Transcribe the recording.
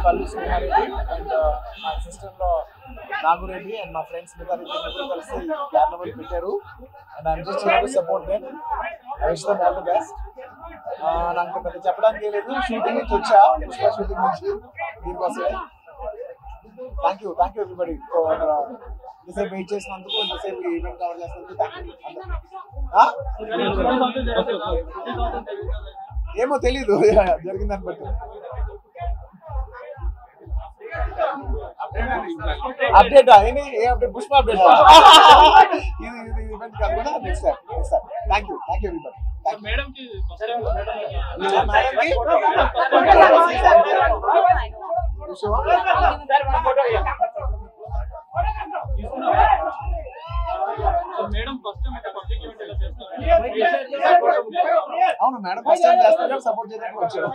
Wife Allu Snehareddy and my sister-in-law Nagureddy and my friends Mithareddy కలిసి కార్నవల్ పెట్టారు and I'm just here to support them. I wish them all the best. నాకు పెద్ద చెప్పడానికి లేదు, shooting నుంచి వచ్చా, Pushpa shooting నుంచి దీనికోసమే. థ్యాంక్ యూ ఎవ్రీబడి ఫర్ ఇంతసేపు వెయిట్ చేసినందుకు, ఇంతసేపు ఈవెంట్ కవర్ చేసినందుకు ఏమో తెలీదు జరిగిందని బట్టి. అప్డేట్ ఏ అప్డేట్? పుష్ప అప్డేట్ ఇది ఈవెంట్ కాకుండా next time. Thank you everybody. అవును మేడం, ఫస్ట్ టైం చేస్తున్నారు, సపోర్ట్ చేయడానికి వచ్చారు.